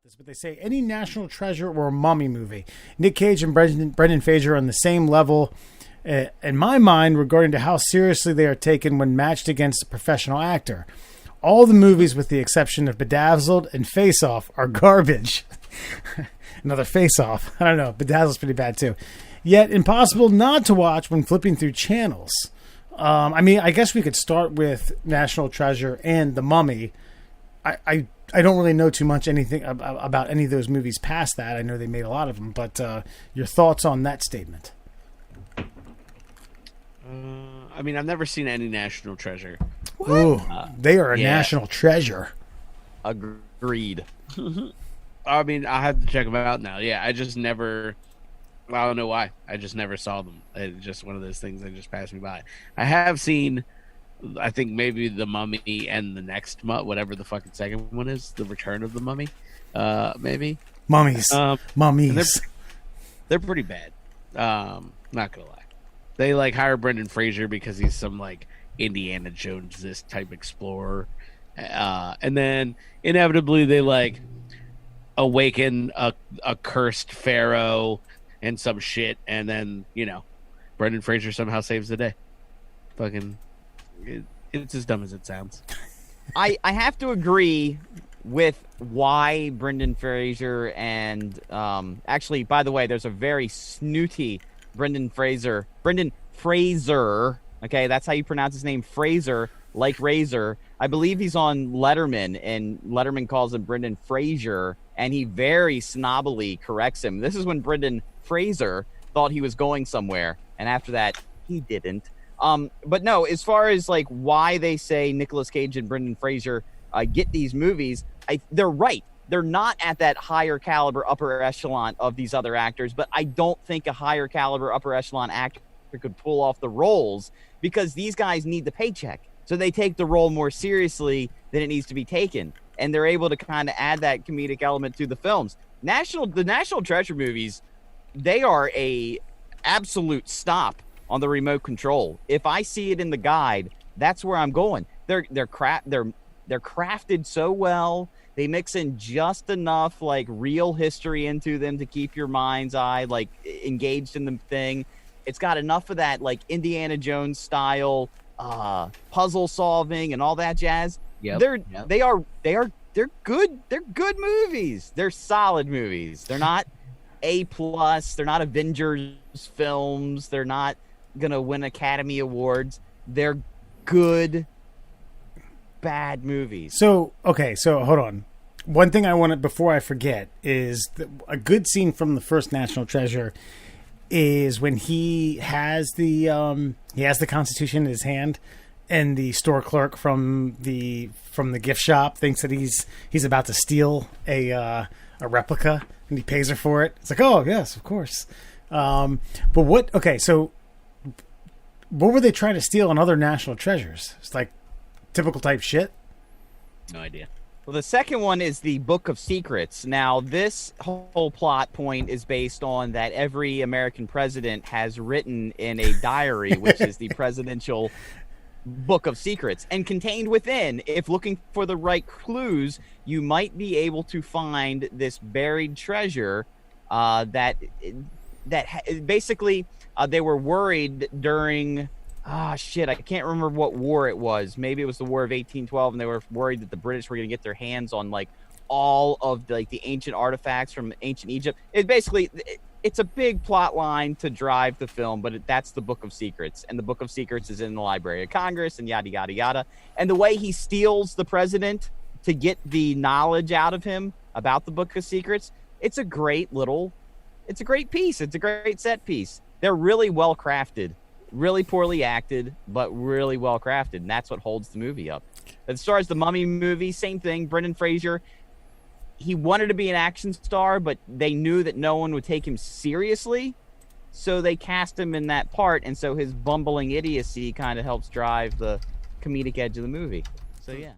this, but they say any National Treasure or a Mummy movie, Nick Cage and Brendan Fraser are on the same level, in my mind, regarding to how seriously they are taken when matched against a professional actor. All the movies, with the exception of Bedazzled and Face Off, are garbage. Another Face Off. I don't know. Bedazzled's pretty bad too. Yet impossible not to watch when flipping through channels. I mean, I guess we could start with National Treasure and The Mummy. I don't really know too much anything about any of those movies past that. I know they made a lot of them, but your thoughts on that statement? I mean, I've never seen any National Treasure. Ooh, they are a national treasure. Agreed. I mean, I have to check them out now. Yeah, I just never... I don't know why. I just never saw them. It's just one of those things that just passed me by. I have seen, I think, maybe The Mummy and the next, whatever the fucking second one is, The Return of the Mummy, maybe. Mummies. Mummies. They're pretty bad. Not gonna lie. They like hire Brendan Fraser because he's some like Indiana Jones this type explorer, and then inevitably they like awaken a cursed pharaoh and some shit, and then, you know, Brendan Fraser somehow saves the day. Fucking, it's as dumb as it sounds. I have to agree with why Brendan Fraser and actually, by the way, there's a very snooty Brendan Fraser. Okay, that's how you pronounce his name, Fraser, like razor. I believe he's on Letterman, and Letterman calls him Brendan Fraser, and he very snobbily corrects him. This is when Brendan Fraser thought he was going somewhere, and after that, he didn't. But no, as far as like why they say Nicolas Cage and Brendan Fraser get these movies, they're right. They're not at that higher caliber upper echelon of these other actors, but I don't think a higher caliber upper echelon actor could pull off the roles because these guys need the paycheck. So they take the role more seriously than it needs to be taken. And they're able to kind of add that comedic element to the films. The National Treasure movies, they are a absolute stop on the remote control. If I see it in the guide, that's where I'm going. They're crafted so well. They mix in just enough like real history into them to keep your mind's eye like engaged in the thing. It's got enough of that like Indiana Jones style puzzle solving and all that jazz. Yep. They're good. They're good movies. They're solid movies. They're not A+. They're not Avengers films. They're not gonna win Academy Awards. They're good, bad movies. So hold on. One thing I wanted before I forget is a good scene from the first National Treasure is when he has the Constitution in his hand, and the store clerk from the gift shop thinks that he's about to steal a replica, and he pays her for it. It's like, oh yes, of course. But what were they trying to steal on other National Treasures? It's like typical type shit. No idea. Well, the second one is the Book of Secrets. Now, this whole plot point is based on that every American president has written in a diary, which is the presidential Book of Secrets. And contained within, if looking for the right clues, you might be able to find this buried treasure that basically they were worried during... I can't remember what war it was. Maybe it was the War of 1812, and they were worried that the British were going to get their hands on like all of like the ancient artifacts from ancient Egypt. It's a big plot line to drive the film, but that's the Book of Secrets, and the Book of Secrets is in the Library of Congress, and yada yada yada. And the way he steals the president to get the knowledge out of him about the Book of Secrets, it's a great piece. It's a great set piece. They're really well crafted. Really poorly acted, but really well crafted, and that's what holds the movie up. As far as the Mummy movie, same thing. Brendan Fraser, he wanted to be an action star, but they knew that no one would take him seriously, so they cast him in that part, and so his bumbling idiocy kind of helps drive the comedic edge of the movie. So yeah.